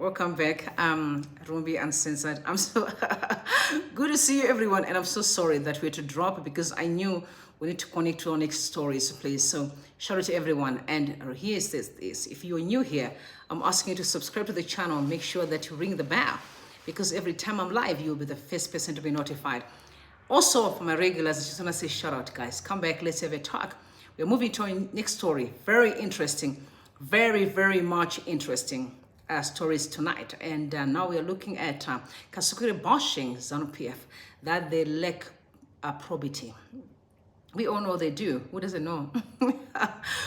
Welcome back. Rumbi Uncensored. I'm so good to see you, everyone. And I'm so sorry that we had to drop because I knew we need to connect to our next stories, please. So shout out to everyone. And here's this. If you're new here, I'm asking you to subscribe to the channel. Make sure that you ring the bell because every time I'm live, you'll be the first person to be notified. Also, for my regulars, I just want to say shout out, guys. Come back. Let's have a talk. We're moving to our next story. Very interesting. Very, very much interesting. Stories tonight, and now we are looking at Kasukure bashing Zanu PF that they lack probity. We all know they do. Who doesn't know?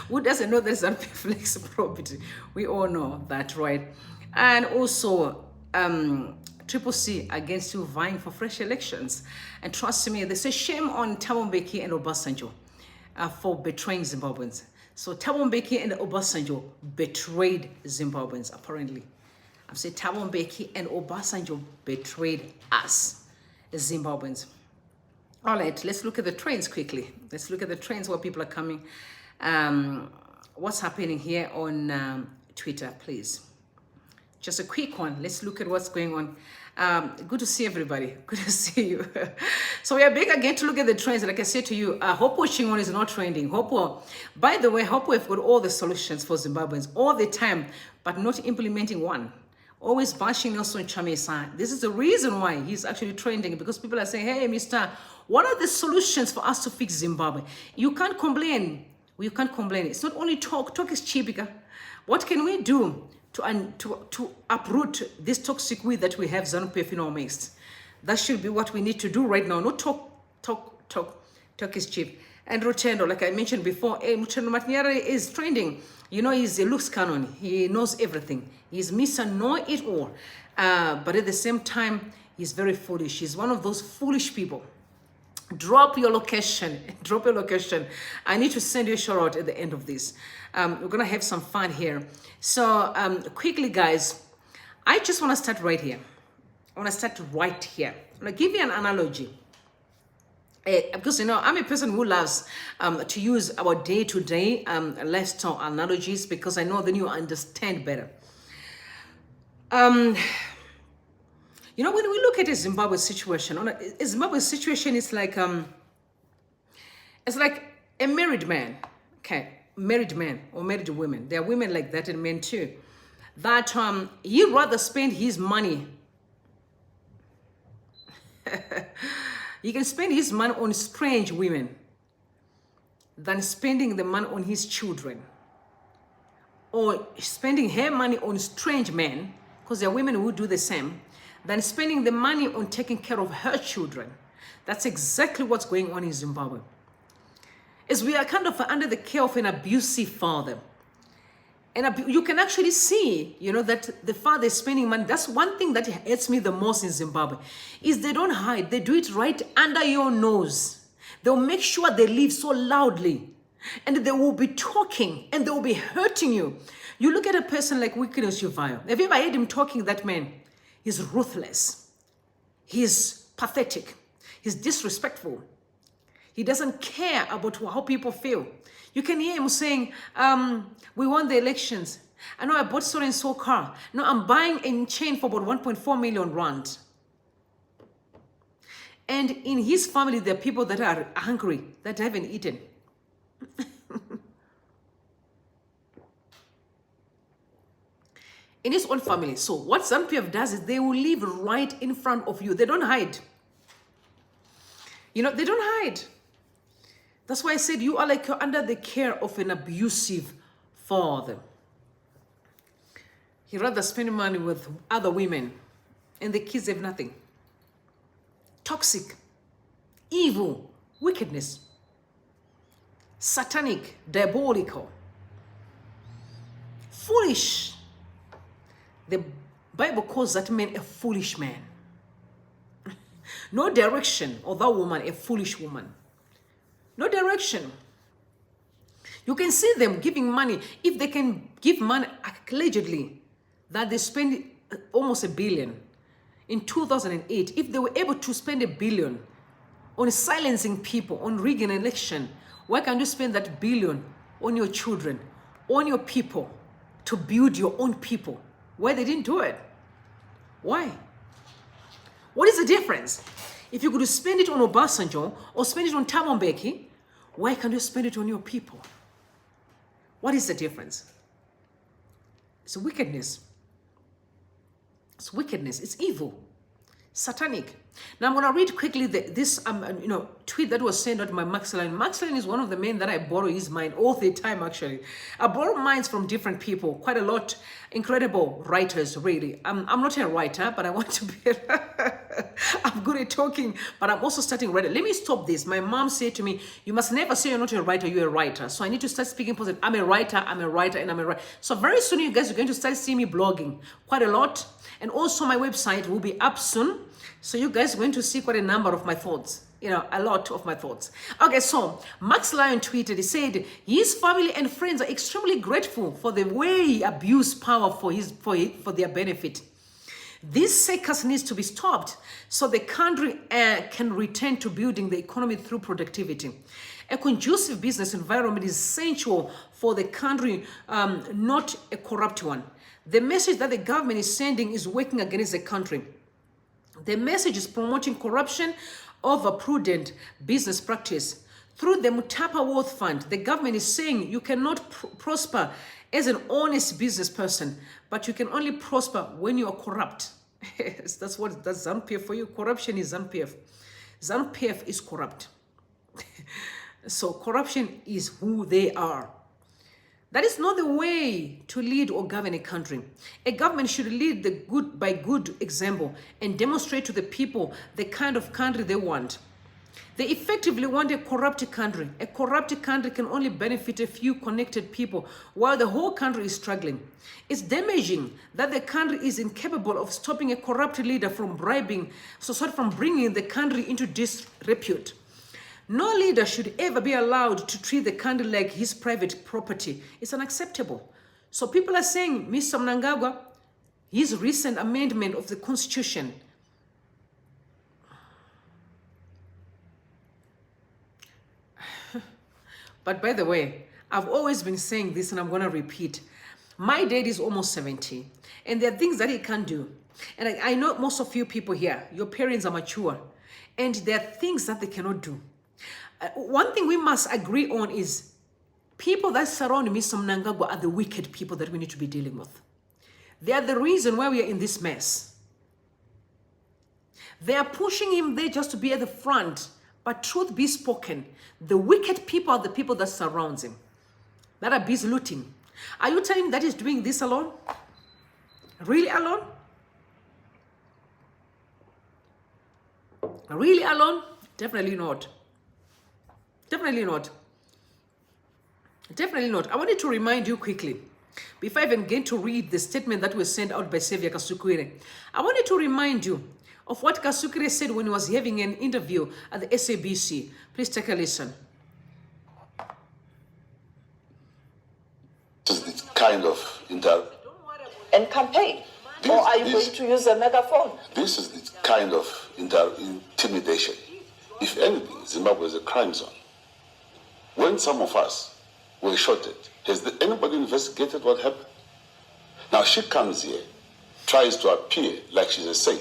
Who doesn't know that Zanu PF lacks probity? We all know that, right? And also, Triple C against you vying for fresh elections. And trust me, they say shame on THABO, MBEKI and OBASANJO for betraying Zimbabweans. So THABO, MBEKI and OBASANJO betrayed Zimbabweans, apparently. I'm saying THABO, MBEKI and OBASANJO betrayed us, Zimbabweans. All right, let's look at the trends quickly. Let's look at the trends where people are coming. What's happening here on Twitter, please. Just a quick one. Let's look at what's going on. Good to see everybody. Good to see you. So we are back again to look at the trends. Like I said to you, Hope watching on is not trending. Hope, by the way, Hope we've got all the solutions for Zimbabweans all the time, but not implementing one. Always bashing Nelson Chamisa. This is the reason why he's actually trending, because people are saying, hey, Mr., what are the solutions for us to fix Zimbabwe? You can't complain. You can't complain. It's not only talk. Talk is cheap. What can we do to uproot this toxic weed that we have, Zanu PF, in our midst? That should be what we need to do right now. Not talk is cheap. And Rotendo, like I mentioned before, Rotendo Matniare is trending. You know, he's a loose cannon. He knows everything. He's Mr. Know-it-all. But at the same time, he's very foolish. He's one of those foolish people. Drop your location. Drop your location. I need to send you a shout out at the end of this. We're going to have some fun here. So quickly, guys, I just want to start right here. I want to start right here. I'm going to give you an analogy. Because, you know, I'm a person who loves to use our day-to-day lifestyle analogies because I know then you understand better. You know, when we look at a Zimbabwe situation, a Zimbabwe situation is like it's like a married man, okay, married man or married women. There are women like that and men too, that he'd rather spend his money. He can spend his money on strange women than spending the money on his children, or spending her money on strange men, because there are women who do the same, than spending the money on taking care of her children. That's exactly what's going on in Zimbabwe. Is we are kind of under the care of an abusive father. And you can actually see, you know, that the father is spending money. That's one thing that hurts me the most in Zimbabwe, is they don't hide. They do it right under your nose. They'll make sure they live so loudly. And they will be talking and they will be hurting you. You look at a person like Wickedness Uvaya. Have you ever heard him talking, that man? He's ruthless. He's pathetic. He's disrespectful. He doesn't care about how people feel. You can hear him saying, we won the elections. I know I bought so and so car. No, I'm buying a chain for about 1.4 million rand. And in his family, there are people that are hungry, that haven't eaten. In his own family. So what Zanu PF does is they will live right in front of you. They don't hide. You know, they don't hide. That's why I said you are like you're under the care of an abusive father. He rather spend money with other women and the kids have nothing. Toxic, evil, wickedness, satanic, diabolical, foolish. The Bible calls that man a foolish man. No direction, or that woman a foolish woman. No direction. You can see them giving money. If they can give money, allegedly, that they spend almost $1 billion in 2008. If they were able to spend $1 billion on silencing people, on rigging an election, why can't you spend that $1 billion on your children, on your people, to build your own people? Why they didn't do it? Why? What is the difference? If you could spend it on OBASANJO or spend it on THABO MBEKI, why can't you spend it on your people? What is the difference? It's wickedness. It's wickedness. It's evil. Satanic. Now I'm going to read quickly this tweet that was sent out by Maxline. Maxline is one of the men that I borrow his mind all the time, actually. I borrow minds from different people, quite a lot, incredible writers, really. I'm not a writer, but I want to be. I'm good at talking, but I'm also starting writing. Let me stop this. My mom said to me, you must never say you're not a writer, you're a writer. So I need to start speaking positive. I'm a writer, and I'm a writer. So very soon you guys are going to start seeing me blogging quite a lot. And also my website will be up soon. So you guys are going to see quite a number of my thoughts, a lot of my thoughts. Okay, so Max Lyon tweeted, he said, his family and friends are extremely grateful for the way he abused power for their benefit. This circus needs to be stopped so the country can return to building the economy through productivity. A conducive business environment is essential for the country, not a corrupt one. The message that the government is sending is working against the country. The message is promoting corruption over prudent business practice. Through the Mutapa Wealth Fund, the government is saying you cannot prosper as an honest business person, but you can only prosper when you are corrupt. That's Zanu PF for you. Corruption is Zanu PF. Zanu PF is corrupt. So corruption is who they are. That is not the way to lead or govern a country. A government should lead the good by good example and demonstrate to the people the kind of country they want. They effectively want a corrupt country. A corrupt country can only benefit a few connected people while the whole country is struggling. It's damaging that the country is incapable of stopping a corrupt leader from bringing the country into disrepute. No leader should ever be allowed to treat the country like his private property. It's unacceptable. So people are saying, Mr. Mnangagwa, his recent amendment of the Constitution, but by the way, I've always been saying this and I'm going to repeat. My dad is almost 70 and there are things that he can't do. And I know most of you people here, your parents are mature and there are things that they cannot do. One thing we must agree on is people that surround Mr. Mnangagwa are the wicked people that we need to be dealing with. They are the reason why we are in this mess. They are pushing him there just to be at the front. But truth be spoken, the wicked people are the people that surround him, that are busy looting. Are you telling me that he's doing this alone? Really alone? Really alone? Definitely not. Definitely not. Definitely not. I wanted to remind you quickly, before I even get to read the statement that was sent out by SAVIOUR Kasukουwere, I wanted to remind you of what Kasukure said when he was having an interview at the SABC. Please take a listen. This is the kind of and campaign. Or are you going to use a megaphone? This is the kind of intimidation. If anything, Zimbabwe is a crime zone. When some of us were shot at, has anybody investigated what happened? Now she comes here, tries to appear like she's a saint.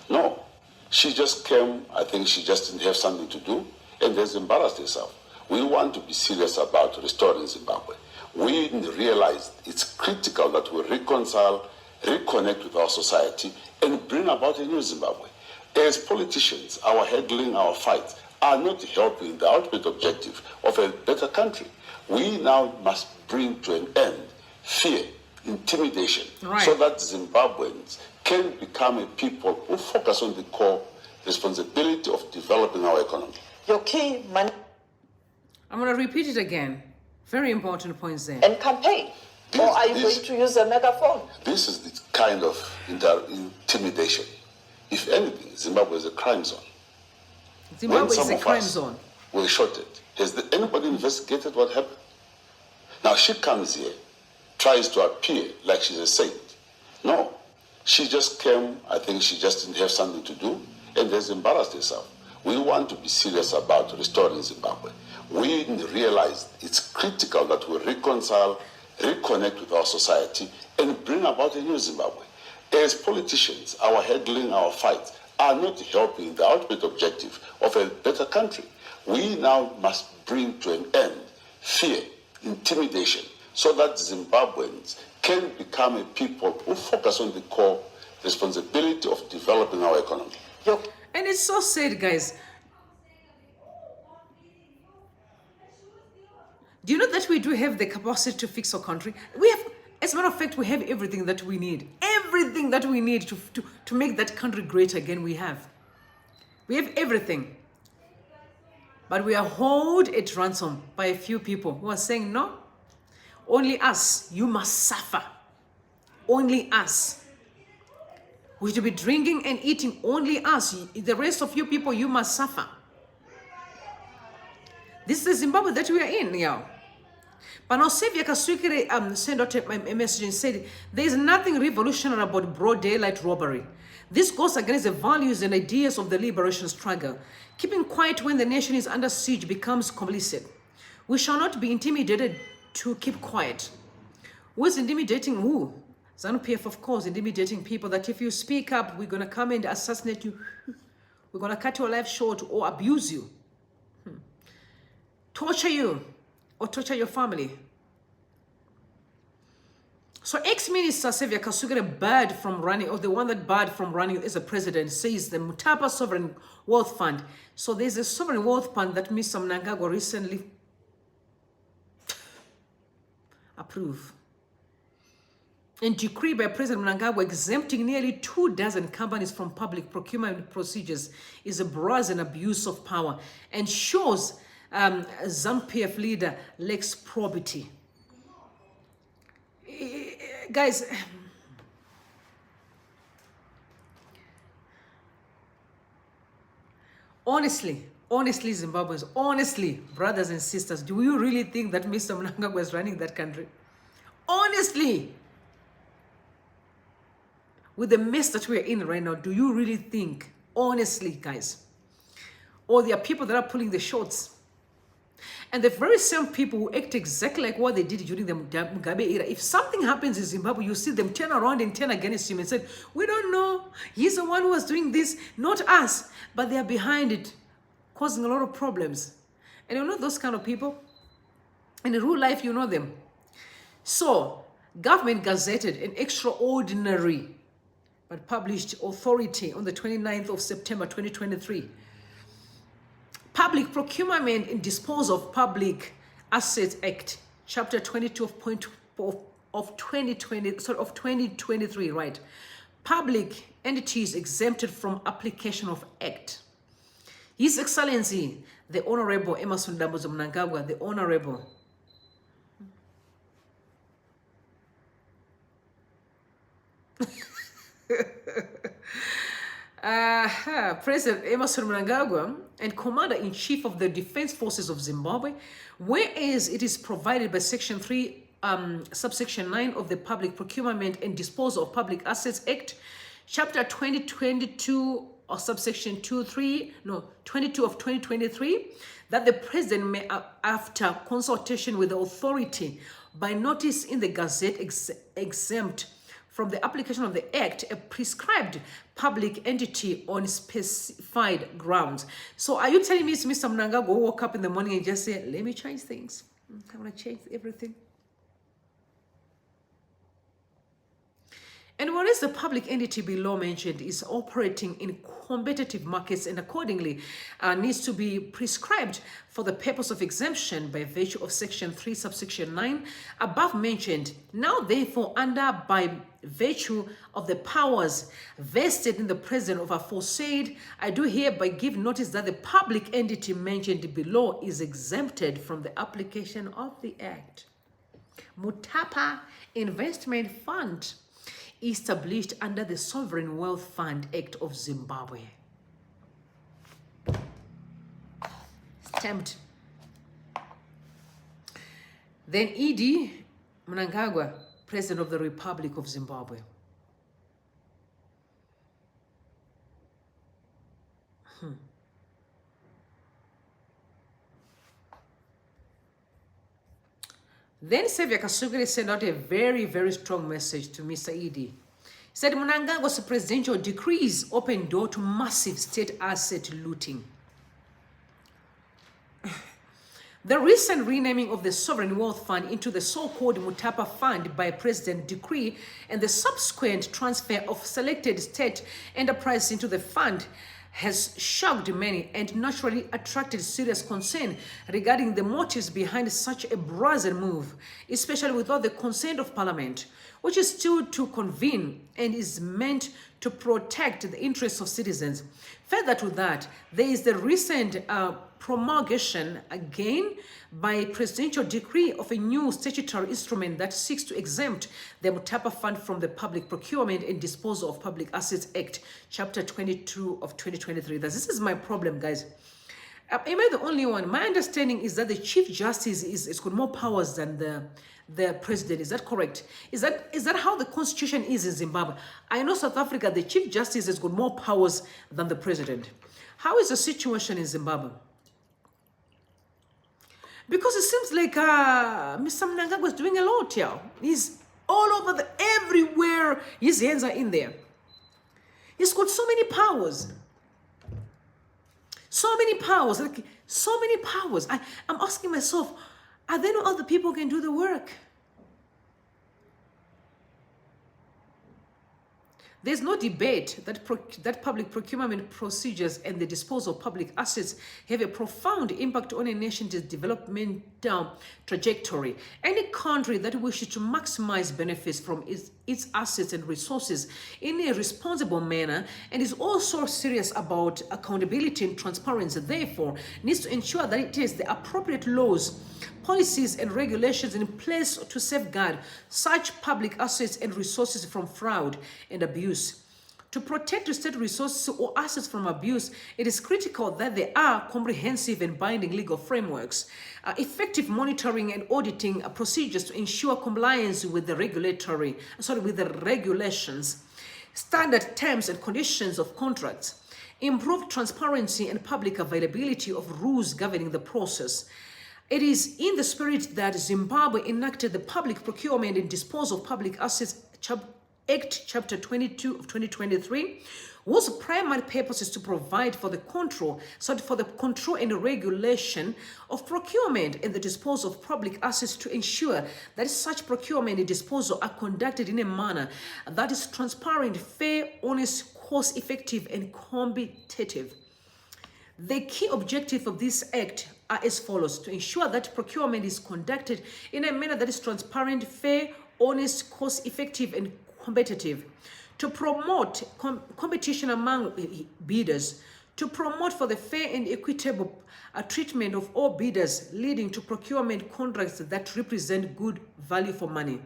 No, she just came, I think she just didn't have something to do, and has embarrassed herself. We want to be serious about restoring Zimbabwe. We realize it's critical that we reconcile, reconnect with our society, and bring about a new Zimbabwe. As politicians, our headling, our fights are not helping the ultimate objective of a better country. We now must bring to an end fear, intimidation, so that Zimbabweans can become a people who focus on the core responsibility of developing our economy. Your key money. I'm going to repeat it again. Very important points there. And campaign. Or are you going to use a megaphone? This is the kind of intimidation. If anything, Zimbabwe is a crime zone. Zimbabwe is a crime zone. Were shot at. Has anybody investigated what happened? Now she comes here, tries to appear like she's a saint. No, she just came, I think she just didn't have something to do, and has embarrassed herself. We want to be serious about restoring Zimbabwe. We realize it's critical that we reconcile, reconnect with our society, and bring about a new Zimbabwe. As politicians, our handling our fights are not helping the ultimate objective of a better country. We now must bring to an end fear, intimidation, so that Zimbabweans can become a people who focus on the core responsibility of developing our economy. And it's so sad, guys. Do you know that we do have the capacity to fix our country? We have, as a matter of fact, we have everything that we need. Everything that we need to make that country great again, we have. We have everything. But we are held at ransom by a few people who are saying, no, only us, you must suffer. Only us. We should be drinking and eating, only us. The rest of you people, you must suffer. This is the Zimbabwe that we are in, yeah. But now SAVIOUR KASUKUWERE sent out a message and said, there is nothing revolutionary about broad daylight robbery. This goes against the values and ideas of the liberation struggle. Keeping quiet when the nation is under siege becomes complicit. We shall not be intimidated to keep quiet. Who is intimidating who? Zanu PF, of course, intimidating people that if you speak up, we're going to come and assassinate you. We're going to cut your life short or abuse you. Torture you or torture your family. So ex-minister SAVIOUR KASUKUWERE barred from running, or the one that barred from running as a president, says the Mutapa Sovereign Wealth Fund. So there's a sovereign wealth fund that Mr. Mnangagwa recently approved. And decree by President Mnangagwa exempting nearly 24 companies from public procurement procedures is a brazen abuse of power and shows Zanu PF leader lacks probity. Guys, honestly, Zimbabweans, honestly, brothers and sisters, do you really think that Mr. Mnangagwa is running that country? Honestly, with the mess that we're in right now, do you really think, honestly, guys, or there are people that are pulling the shots? And the very same people who act exactly like what they did during the Mugabe era, if something happens in Zimbabwe, you see them turn around and turn against him and say, we don't know, he's the one who was doing this, not us. But they are behind it, causing a lot of problems. And you know those kind of people? In real life, you know them. So, government gazetted an extraordinary but published authority on the 29th of September 2023. Public Procurement and Disposal of Public Assets Act, Chapter 22 of 2023, right? Public entities exempted from application of Act. His Excellency, the Honorable Emmerson Dambudzo Mnangagwa, the Honorable President Emmerson Mnangagwa and Commander-in-Chief of the Defense Forces of Zimbabwe, whereas it is provided by Section 3, Subsection 9 of the Public Procurement and Disposal of Public Assets Act, Chapter 2022 or Subsection 22 of 2023, that the President may, after consultation with the authority, by notice in the Gazette, exempt from the application of the Act a prescribed public entity on specified grounds. So are you telling me it's Mr. Mnangagwa who woke up in the morning and just said, let me change things? I want to change everything. And whereas the public entity below mentioned is operating in competitive markets and accordingly needs to be prescribed for the purpose of exemption by virtue of Section 3, Subsection 9, above mentioned, now therefore under by virtue of the powers vested in the President of aforesaid, I do hereby give notice that the public entity mentioned below is exempted from the application of the Act. Mutapa Investment Fund, established under the Sovereign Wealth Fund Act of Zimbabwe. Stamped. Then E.D. Mnangagwa, President of the Republic of Zimbabwe. Then SAVIOUR KASUKUWERE sent out a very, very strong message to Mr. E.D. Said Mnangagwa's presidential decrees open door to massive state asset looting. The recent renaming of the Sovereign Wealth Fund into the so-called Mutapa Fund by President decree and the subsequent transfer of selected state enterprises into the fund has shocked many and naturally attracted serious concern regarding the motives behind such a brazen move, especially without the consent of Parliament, which is still to convene and is meant to protect the interests of citizens. Further to that, there is the recent promulgation again by presidential decree of a new statutory instrument that seeks to exempt the Mutapa Fund from the Public Procurement and Disposal of Public Assets Act, Chapter 22 of 2023. This is my problem, guys. Am I the only one? My understanding is that the Chief Justice is got more powers than the president. Is that correct? Is that how the constitution is in Zimbabwe? I know South Africa, the Chief Justice has got more powers than the president. How is the situation in Zimbabwe? Because it seems like Mr. Mnangagwa is doing a lot here. He's all over everywhere. His hands are in there. He's got so many powers. So many powers. Like, so many powers. I'm asking myself, are there no other people who can do the work? There's no debate that public procurement procedures and the disposal of public assets have a profound impact on a nation's developmental trajectory. Any country that wishes to maximize benefits from its assets and resources in a responsible manner and is also serious about accountability and transparency, therefore, needs to ensure that it has the appropriate laws, policies and regulations in place to safeguard such public assets and resources from fraud and abuse. To protect state resources or assets from abuse, it is critical that there are comprehensive and binding legal frameworks, effective monitoring and auditing procedures to ensure compliance with the regulations, standard terms and conditions of contracts, improved transparency and public availability of rules governing the process. It is in the spirit that Zimbabwe enacted the Public Procurement and Disposal of Public Assets Act, Chapter 22 of 2023, whose primary purpose is to provide for the control and regulation of procurement and the disposal of public assets to ensure that such procurement and disposal are conducted in a manner that is transparent, fair, honest, cost-effective, and competitive. The key objective of this act are as follows: to ensure that procurement is conducted in a manner that is transparent, fair, honest, cost-effective, and competitive, to promote competition among bidders, to promote for the fair and equitable treatment of all bidders, leading to procurement contracts that represent good value for money,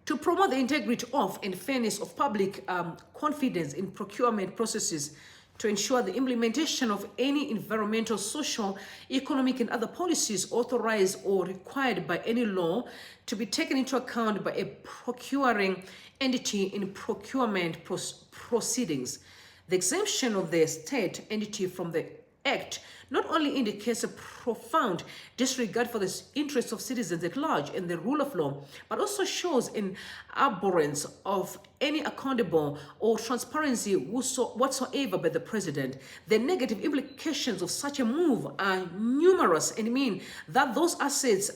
to promote the integrity of and fairness of public confidence in procurement processes, to ensure the implementation of any environmental, social, economic, and other policies authorized or required by any law to be taken into account by a procuring entity in procurement proceedings. The exemption of the state entity from the Act not only indicates a profound disregard for the interests of citizens at large and the rule of law, but also shows an abhorrence of any accountable or transparency whatsoever by the president. The negative implications of such a move are numerous and mean that those assets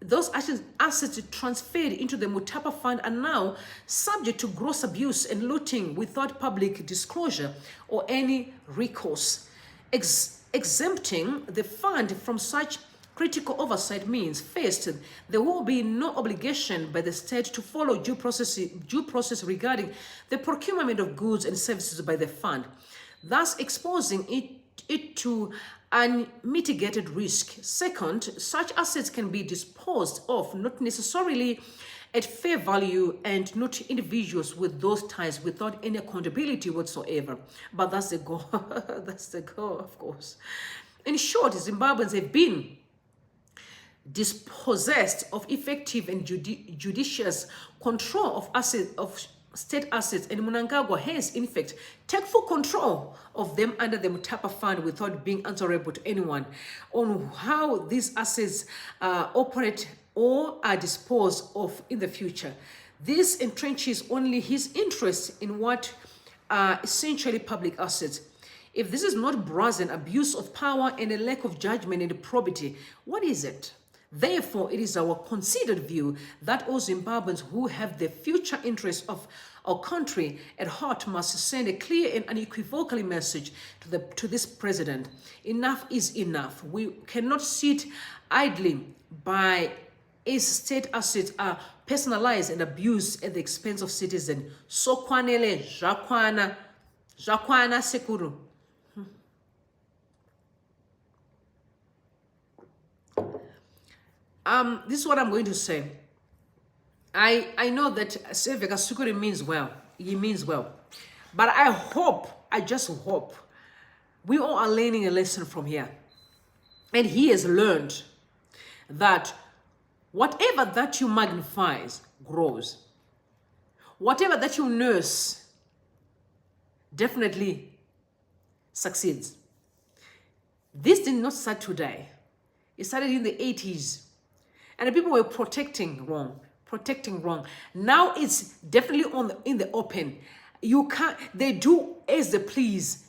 those assets transferred into the Mutapa Fund are now subject to gross abuse and looting without public disclosure or any recourse. Exempting the fund from such critical oversight means, first, there will be no obligation by the state to follow due process regarding the procurement of goods and services by the fund, thus exposing it to unmitigated risk. Second, such assets can be disposed of not necessarily at fair value and not individuals with those ties without any accountability whatsoever. But that's the goal. That's the goal, of course. In short, Zimbabweans have been dispossessed of effective and judicious control of state assets, and Mnangagwa has, in fact, taken full control of them under the Mutapa Fund without being answerable to anyone on how these assets operate or are disposed of in the future. This entrenches only his interest in what are essentially public assets. If this is not brazen abuse of power and a lack of judgment and probity, what is it? Therefore, it is our considered view that all Zimbabweans who have the future interests of our country at heart must send a clear and unequivocal message to this president. Enough is enough. We cannot sit idly by as state assets are personalized and abused at the expense of citizens. So kwanele jakwana sekuru. This is what I'm going to say. I know that SAVIOUR KASUKUWERE means well. He means well. But I just hope, we all are learning a lesson from here. And he has learned that whatever that you magnify grows. Whatever that you nurse definitely succeeds. This did not start today. It started in the 80s. And the people were protecting wrong. Now it's definitely in the open. You can't, they do as they please.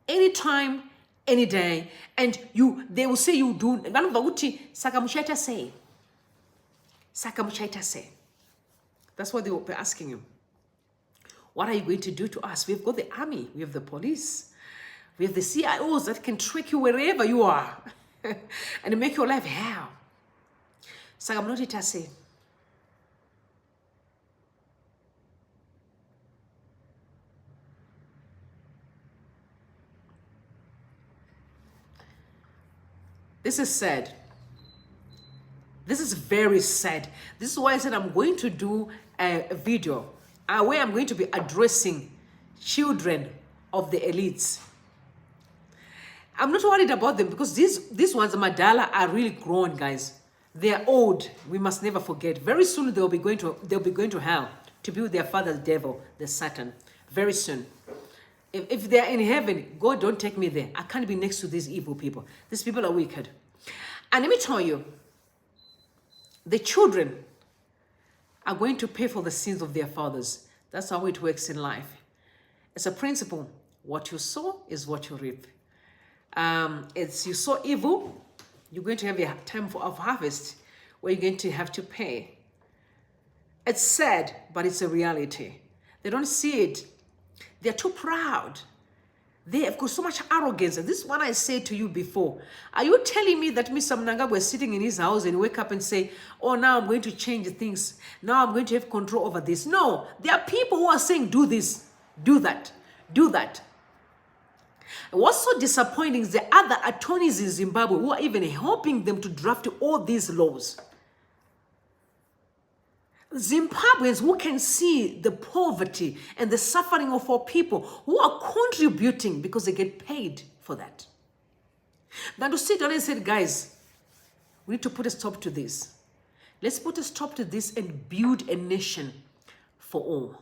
Anytime, any day. And they will say you do. Sakamuchaita say. That's what they will be asking you. What are you going to do to us? We've got the army. We have the police. We have the CIOs that can track you wherever you are. And make your life hell. Sakamuchaita say. This is sad. This is very sad. This is why I said I'm going to do a video where I'm going to be addressing children of the elites. I'm not worried about them because these ones, Madala, are really grown, guys. They are old. We must never forget. Very soon they'll be going to hell to be with their father, the devil, the Satan. Very soon. If they're in heaven, God, don't take me there. I can't be next to these evil people. These people are wicked. And let me tell you, the children are going to pay for the sins of their fathers. That's how it works in life. It's a principle. What you sow is what you reap. It's you sow evil, you're going to have a time of harvest where you're going to have to pay. It's sad, but it's a reality. They don't see it. They're too proud. They have got so much arrogance. And this is what I said to you before. Are you telling me that Mr. Mnangagwa is sitting in his house and wake up and say, oh, now I'm going to change things. Now I'm going to have control over this. No, there are people who are saying, do this, do that, do that. What's so disappointing is the other attorneys in Zimbabwe who are even helping them to draft all these laws. Zimbabweans who can see the poverty and the suffering of our people who are contributing because they get paid for that. Now to sit down and say, guys, we need to put a stop to this. Let's put a stop to this and build a nation for all.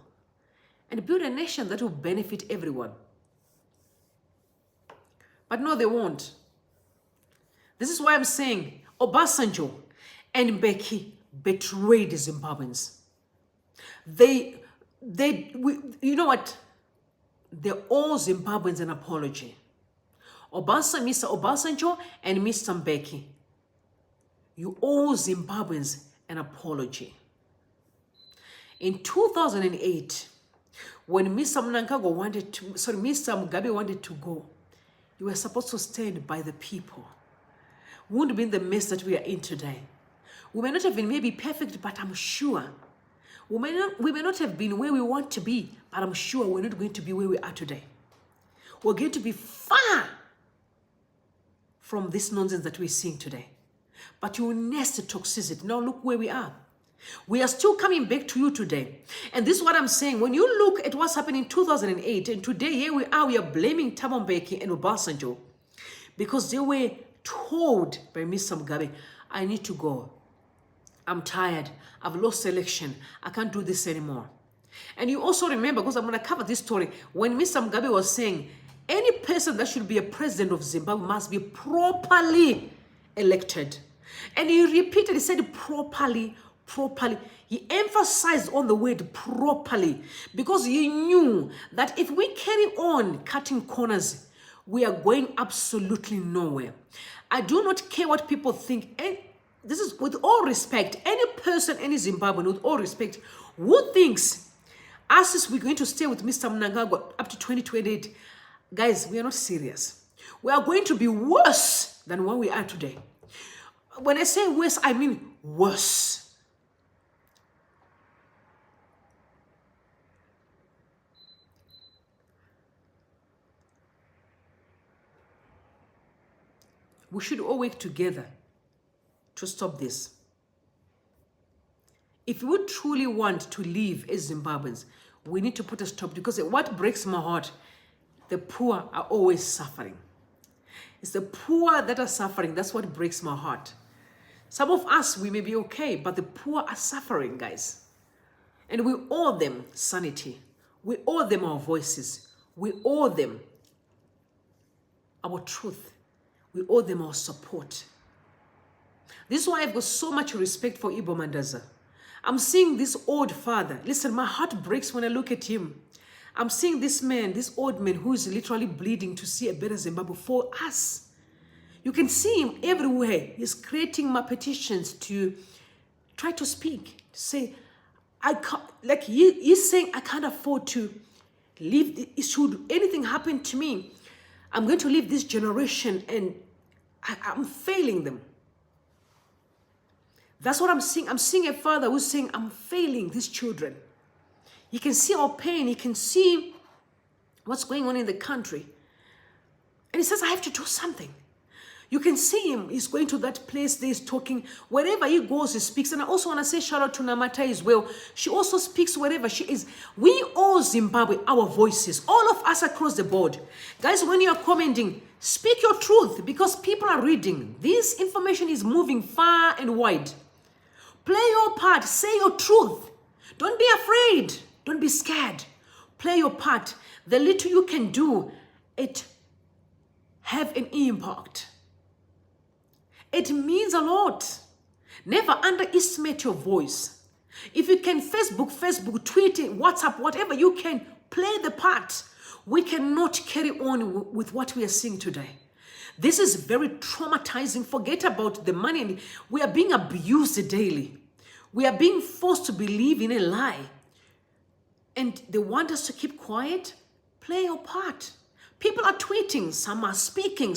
And build a nation that will benefit everyone. But no, they won't. This is why I'm saying OBASANJO and MBEKI betrayed the Zimbabweans. You know what? They're all Zimbabweans an apology. Mr. OBASANJO and Mr. MBEKI. You all Zimbabweans an apology. In 2008, when Mr. Mugabe wanted to go, you were supposed to stand by the people. We wouldn't be in the mess that we are in today. We may not have been maybe perfect, but I'm sure. We may not have been where we want to be, but I'm sure we're not going to be where we are today. We're going to be far from this nonsense that we're seeing today. But you will nest the toxicity. Now look where we are. We are still coming back to you today. And this is what I'm saying. When you look at what's happened in 2008, and today here we are blaming THABO, MBEKI and OBASANJO because they were told by Mr. Mugabe, I need to go. I'm tired. I've lost election. I can't do this anymore. And you also remember, because I'm going to cover this story, when Mr. Mugabe was saying, any person that should be a president of Zimbabwe must be properly elected. And he repeated, he said properly, properly. He emphasized on the word properly because he knew that if we carry on cutting corners, we are going absolutely nowhere. I do not care what people think. And this is with all respect. Any person, any Zimbabwean, with all respect, who thinks us we're going to stay with Mr. Mnangagwa up to 2028, guys, we are not serious. We are going to be worse than what we are today. When I say worse, I mean worse. We should all work together to stop this. If we truly want to live as Zimbabweans, we need to put a stop, because what breaks my heart, the poor are always suffering. It's the poor that are suffering. That's what breaks my heart. Some of us, we may be okay, but the poor are suffering, guys. And we owe them sanity. We owe them our voices. We owe them our truth. We owe them our support. This is why I've got so much respect for Ibo Mandaza. I'm seeing this old father. Listen, my heart breaks when I look at him. I'm seeing this man, this old man who is literally bleeding to see a better Zimbabwe for us. You can see him everywhere. He's creating my petitions to try to speak, to say, I can't, like he's saying, I can't afford to leave. Should anything happen to me, I'm going to leave this generation and I'm failing them. That's what I'm seeing. I'm seeing a father who's saying, I'm failing these children. He can see our pain. He can see what's going on in the country. And he says, I have to do something. You can see him. He's going to that place there, he's talking. Wherever he goes, he speaks. And I also want to say shout out to Namata as well. She also speaks wherever she is. We all Zimbabwe, our voices, all of us across the board. Guys, when you are commenting, speak your truth, because people are reading. This information is moving far and wide. Play your part. Say your truth. Don't be afraid. Don't be scared. Play your part. The little you can do, it have an impact. It means a lot. Never underestimate your voice. If you can Facebook, Twitter, WhatsApp, whatever you can, play the part. We cannot carry on with what we are seeing today. This is very traumatizing. Forget about the money. We are being abused daily. We are being forced to believe in a lie. And they want us to keep quiet. Play your part. People are tweeting. Some are speaking.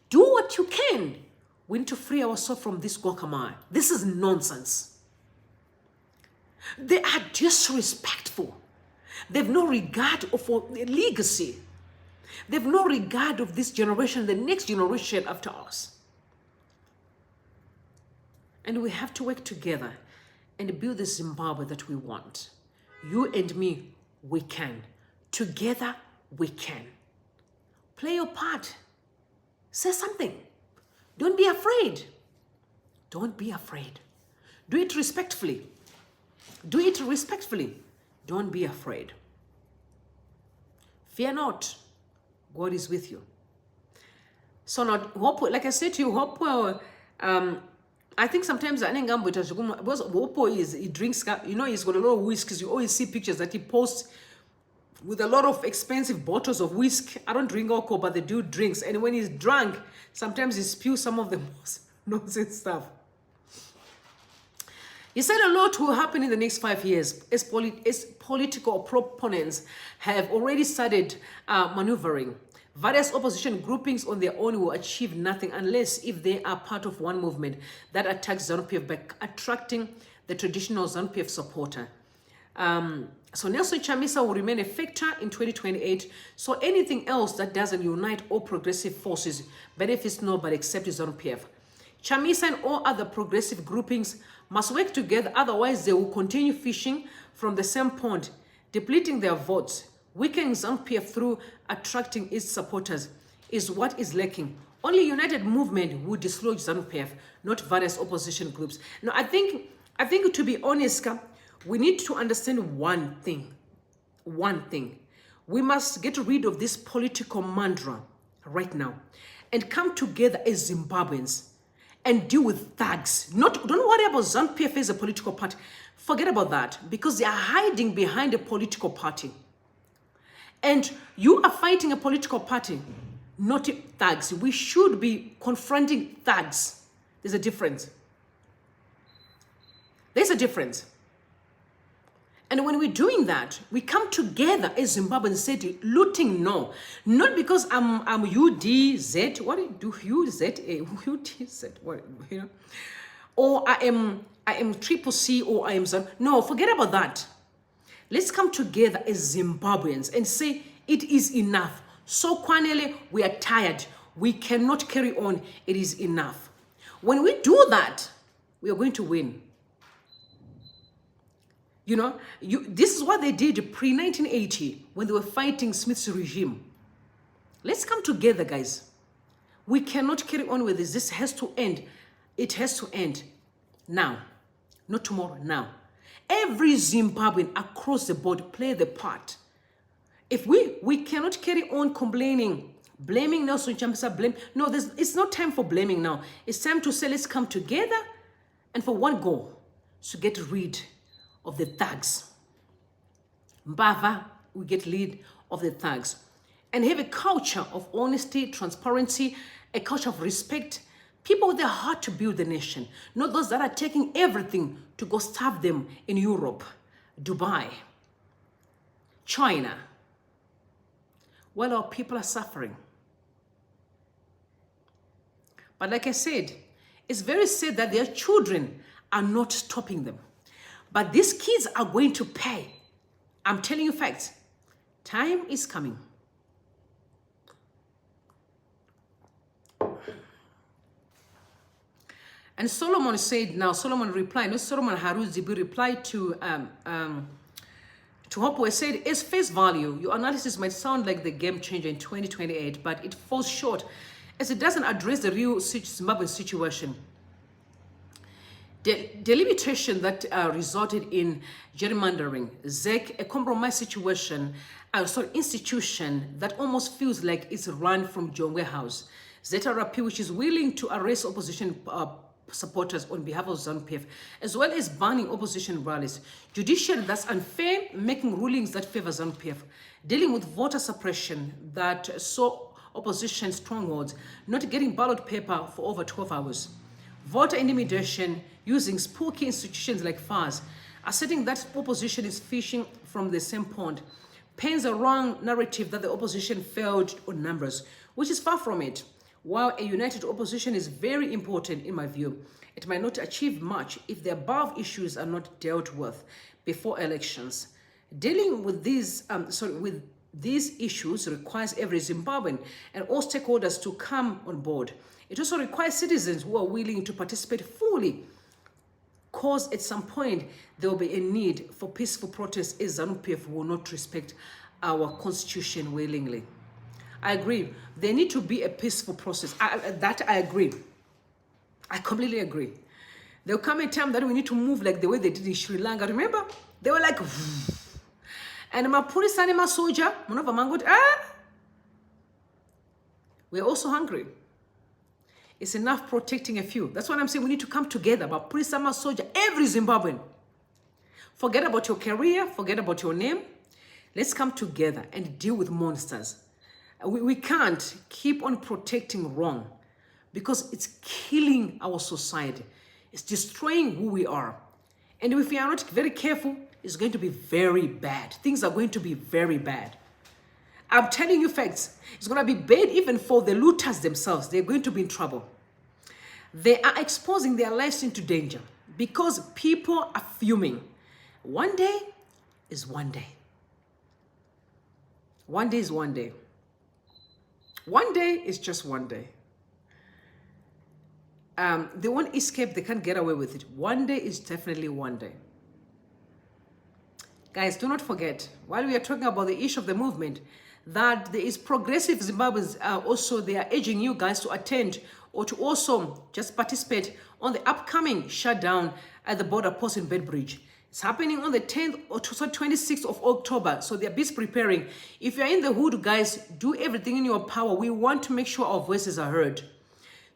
Do what you can. We need to free ourselves from this guacamole. This is nonsense. They are disrespectful. They have no regard for legacy. They have no regard of this generation, the next generation after us. And we have to work together and build the Zimbabwe that we want. You and me, we can. Together, we can. Play your part. Say something. Don't be afraid. Don't be afraid. Do it respectfully. Do it respectfully. Don't be afraid. Fear not. God is with you. So now, hope, like I said to you, hope, I think sometimes because Hopo he drinks, you know, he's got a lot of whiskeys. You always see pictures that he posts with a lot of expensive bottles of whiskey. I don't drink alcohol, but the dude drinks. And when he's drunk, sometimes he spews some of the most nonsense stuff. He said a lot will happen in the next 5 years as political proponents have already started maneuvering. Various opposition groupings on their own will achieve nothing unless if they are part of one movement that attacks Zanu PF by attracting the traditional Zanu PF supporter. So Nelson Chamisa will remain a factor in 2028. So anything else that doesn't unite all progressive forces benefits nobody except Zanu PF. Chamisa and all other progressive groupings must work together, otherwise they will continue fishing from the same pond, depleting their votes. Weakening Zanu PF through attracting its supporters is what is lacking. Only united movement would dislodge Zanu PF, not various opposition groups. Now, I think to be honest, we need to understand one thing. One thing. We must get rid of this political mantra right now and come together as Zimbabweans and deal with thugs. Don't worry about Zanu PF as a political party. Forget about that, because they are hiding behind a political party. And you are fighting a political party, not thugs. We should be confronting thugs. There's a difference. There's a difference. And when we're doing that, we come together as Zimbabweans and say, looting, no. Not because I'm UDZ, what do UDZ, what, you know? Or I am Triple C, or I am Zanu. No, forget about that. Let's come together as Zimbabweans and say, it is enough. So Kwanele, we are tired. We cannot carry on. It is enough. When we do that, we are going to win. You know, this is what they did pre-1980 when they were fighting Smith's regime. Let's come together, guys. We cannot carry on with this. This has to end. It has to end now, not tomorrow, now. Every Zimbabwean across the board play the part. If we cannot carry on complaining, blaming Nelson Chamisa, blame. No, it's not time for blaming now. It's time to say, let's come together and for one goal, to get rid of the thugs. Mbava, we get rid of the thugs. And have a culture of honesty, transparency, a culture of respect. People with their heart to build the nation. Not those that are taking everything to go starve them in Europe, Dubai, China. While our people are suffering. But like I said, it's very sad that their children are not stopping them. But these kids are going to pay. I'm telling you facts. Time is coming. And Solomon said, now Solomon replied, no, Solomon Haruzibi replied to Hope, said, as face value, your analysis might sound like the game changer in 2028, but it falls short as it doesn't address the real Zimbabwean situation. The delimitation that resulted in gerrymandering, ZEC, a compromise situation, institution that almost feels like it's run from Jongwe House. ZRP, which is willing to arrest opposition supporters on behalf of Zanu PF, as well as banning opposition rallies. Judiciary that's unfair, making rulings that favor Zanu PF. Dealing with voter suppression that saw opposition strongholds, not getting ballot paper for over 12 hours. Voter intimidation, using spooky institutions like FARS, asserting that opposition is fishing from the same pond, paints a wrong narrative that the opposition failed on numbers, which is far from it. While a united opposition is very important in my view, it might not achieve much if the above issues are not dealt with before elections. Dealing with these issues requires every Zimbabwean and all stakeholders to come on board. It also requires citizens who are willing to participate fully, because at some point there will be a need for peaceful protest as Zanu PF will not respect our constitution willingly. I agree. There need to be a peaceful process. That I agree. I completely agree. There'll come a time that we need to move like the way they did in Sri Lanka. Remember? They were like, and Mapuri ma soldier, we're also hungry. It's enough protecting a few. That's what I'm saying. We need to come together. But Purisama soldier, every Zimbabwean. Forget about your career. Forget about your name. Let's come together and deal with monsters. We can't keep on protecting wrong because it's killing our society. It's destroying who we are. And if we are not very careful, it's going to be very bad. Things are going to be very bad. I'm telling you facts. It's going to be bad even for the looters themselves. They're going to be in trouble. They are exposing their lives into danger because people are fuming. One day is one day. One day is one day. One day is just one day. They won't escape. They can't get away with it. One day is definitely one day. Guys, do not forget, while we are talking about the issue of the movement, that there is progressive Zimbabweans also, they are urging you guys to attend or to also just participate on the upcoming shutdown at the border post in Bedbridge. It's happening on the 10th or 26th of October, so they're busy preparing. If you're in the hood, guys, do everything in your power. We want to make sure our voices are heard.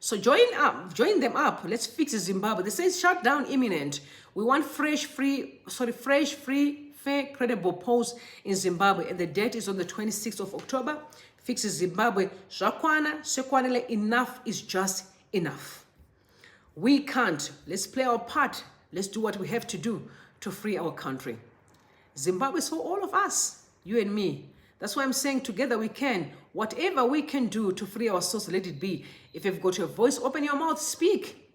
So join them up. Let's fix Zimbabwe. They say shutdown imminent. We want fresh, free, fair, credible polls in Zimbabwe. And the date is on the 26th of October. Fix Zimbabwe. Shakwana, Sekwanele, enough is just enough. We can't. Let's play our part. Let's do what we have to do to free our country. Zimbabwe is for all of us, you and me. That's why I'm saying together we can. Whatever we can do to free our souls, let it be. If you've got your voice, open your mouth, speak.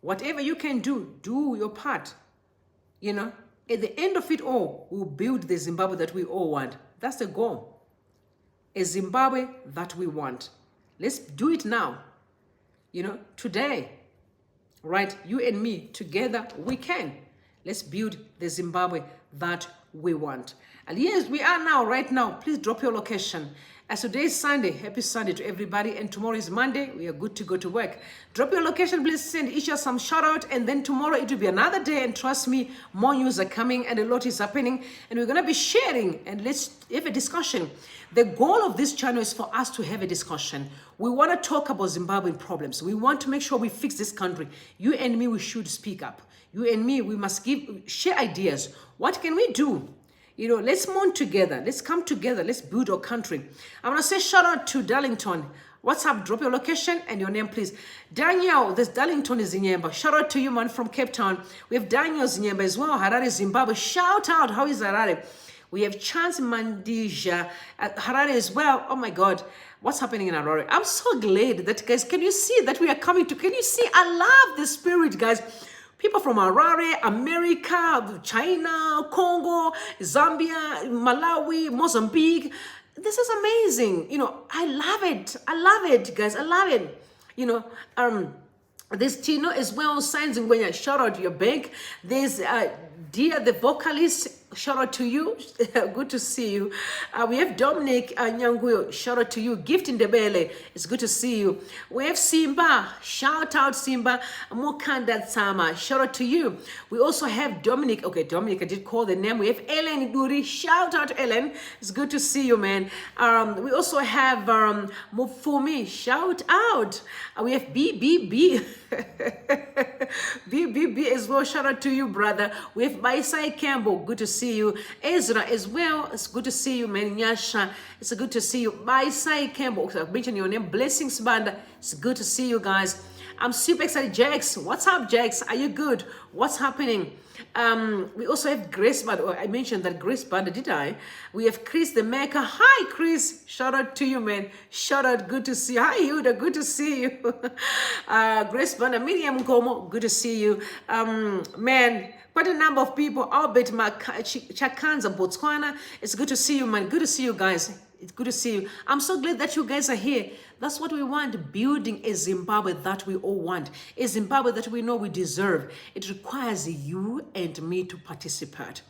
Whatever you can do, do your part. You know, at the end of it all, we'll build the Zimbabwe that we all want. That's the goal. A Zimbabwe that we want. Let's do it now. You know, today, right? You and me, together we can. Let's build the Zimbabwe that we want. And yes, we are now, right now. Please drop your location. As today is Sunday, happy Sunday to everybody. And tomorrow is Monday. We are good to go to work. Drop your location, please send each other some shout out. And then tomorrow it will be another day. And trust me, more news are coming and a lot is happening. And we're going to be sharing and let's have a discussion. The goal of this channel is for us to have a discussion. We want to talk about Zimbabwean problems. We want to make sure we fix this country. You and me, we should speak up. You and me, we must share ideas. What can we do? You know, let's mourn together. Let's come together. Let's build our country. I want to say shout out to Darlington. What's up? Drop your location and your name, please. Daniel, this Darlington is Zinyemba. Shout out to you, man, from Cape Town. We have Daniel Zinyemba as well. Harare, Zimbabwe. Shout out. How is Harare? We have Chance Mandija at Harare as well. Oh my God. What's happening in Harare? I'm so glad that, guys, can you see that we are coming to, can you see? I love the spirit, guys. People from Harare, America, China, Congo, Zambia, Malawi, Mozambique. This is amazing. You know, I love it. I love it, guys. I love it. You know, there's Tino as well, Signs and Gwenya. Shout out to your bank. There's Dia, the vocalist. Shout out to you. Good to see you. We have Dominic Nyanguyo. Shout out to you. Gift in the belly. It's good to see you. We have Simba. Shout out Simba. Mukanda Sama. Shout out to you. We also have Dominic. Okay, Dominic, I did call the name. We have Ellen Duri. Shout out Ellen. It's good to see you, man. We also have Mufumi. Shout out. We have BBB. BBB as well. Shout out to you, brother. We have Baisai Campbell. Good to see you. Ezra as well. It's good to see you, man. Nyasha. It's good to see you. Baisai Campbell. I've mentioned your name. Blessings Sibanda. It's good to see you guys. I'm super excited. Jax. What's up, Jax? Are you good? What's happening? We also have Grace Banda. I mentioned that Grace Banda, did I? We have Chris the Maker. Hi, Chris. Shout out to you, man. Shout out. Good to see you. Hi, Huda. Good to see you. Grace Banda. Miriam Gomo. Good to see you. Man, quite a number of people. Albert Chakanza, Botswana. It's good to see you, man. Good to see you guys. It's good to see you. I'm so glad that you guys are here. That's what we want, building a Zimbabwe that we all want. A Zimbabwe that we know we deserve. It requires you and me to participate.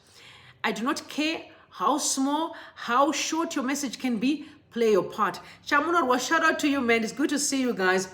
I do not care how small, how short your message can be. Play your part. Chamunor, shout out to you, man. It's good to see you guys.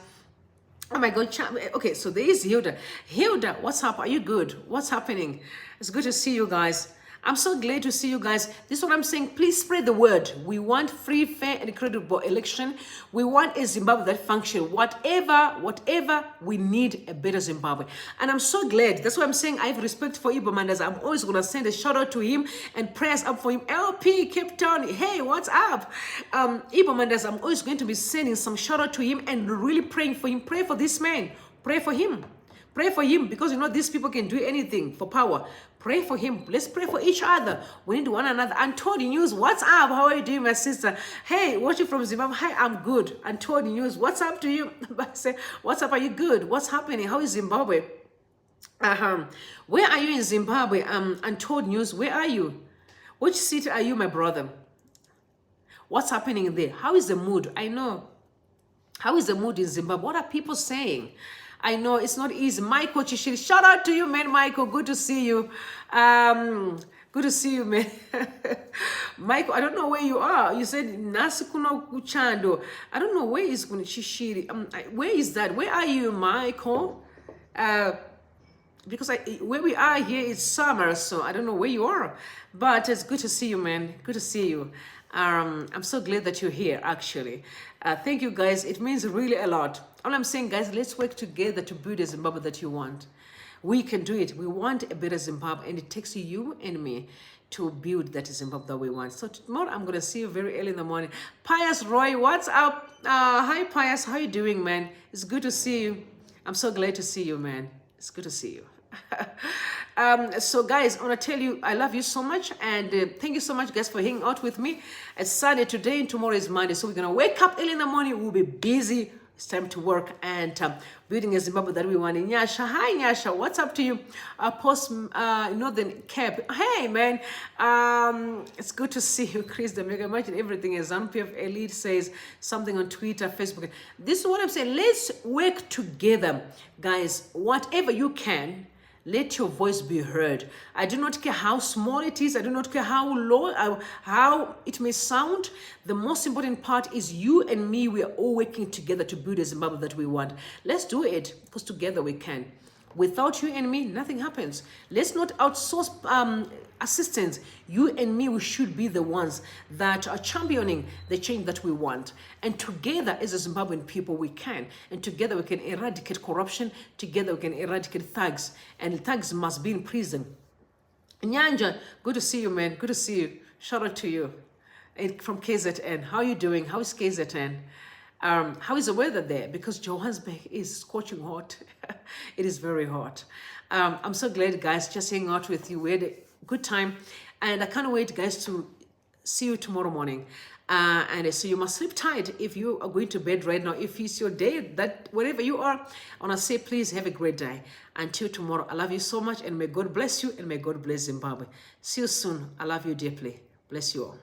Oh my God. Okay, so there is Hilda. Hilda, what's up? Are you good? What's happening? It's good to see you guys. I'm so glad to see you guys. This is what I'm saying. Please spread the word. We want free, fair, and credible election. We want a Zimbabwe that functions. Whatever, we need a better Zimbabwe. And I'm so glad. That's why I'm saying I have respect for Ibo Mandas. I'm always going to send a shout out to him and prayers up for him. LP, Cape Town. Hey, what's up? Ibo Mandas, I'm always going to be sending some shout out to him and really praying for him. Pray for this man. Pray for him. Pray for him because you know these people can do anything for power. Pray for him. Let's pray for each other. We need one another. Antoni News, what's up? How are you doing, my sister? Hey, watching from Zimbabwe. Hi, I'm good. Antoni News, what's up to you? What's up? Are you good? What's happening? How is Zimbabwe? Where are you in Zimbabwe? Antoni News, where are you? Which city are you, my brother? What's happening there? How is the mood? I know. How is the mood in Zimbabwe? What are people saying? I know it's not easy. Michael Chishiri, shout out to you, man. Michael, good to see you. Good to see you, man. Michael, I don't know where you are. You said Nasikuno Kuchando. I don't know where is Chishiri. Where is that? Where are you, Michael? Because where we are here is summer, so I don't know where you are. But it's good to see you, man. Good to see you. I'm so glad that you're here, actually. Thank you, guys. It means really a lot. All I'm saying, guys, let's work together to build a Zimbabwe that you want. We can do it. We want a better Zimbabwe, and it takes you and me to build that Zimbabwe that we want. So tomorrow I'm gonna see you very early in the morning. Pius Roy, what's up? Hi Pius, how you doing, man? It's good to see you. I'm so glad to see you, man. It's good to see you. So guys, I want to tell you I love you so much, and thank you so much, guys, for hanging out with me. It's Sunday today and tomorrow is Monday, so we're gonna wake up early in the morning. We'll be busy. It's time to work and building a Zimbabwe that we want. Nyasha, hi Nyasha, what's up to you? Post Northern Cape. Hey man, it's good to see you, Chris. The mega imagine everything is Zanu PF Elite says something on Twitter, Facebook. This is what I'm saying. Let's work together, guys. Whatever you can. Let your voice be heard. I do not care how small it is. I do not care how low, how it may sound. The most important part is you and me. We are all working together to build a Zimbabwe that we want. Let's do it, because together we can. Without you and me, nothing happens. Let's not outsource assistance. You and me, we should be the ones that are championing the change that we want. And together, as a Zimbabwean people, we can. And together, we can eradicate corruption. Together, we can eradicate thugs. And thugs must be in prison. Nyanja, good to see you, man. Good to see you. Shout out to you. And from KZN. How are you doing? How is KZN? How is the weather there? Because Johannesburg is scorching hot. It is very hot. I'm so glad, guys, just hanging out with you. We had a good time. And I can't wait, guys, to see you tomorrow morning. And so you must sleep tight if you are going to bed right now. If it's your day, that wherever you are, I want to say, please have a great day. Until tomorrow, I love you so much. And may God bless you. And may God bless Zimbabwe. See you soon. I love you deeply. Bless you all.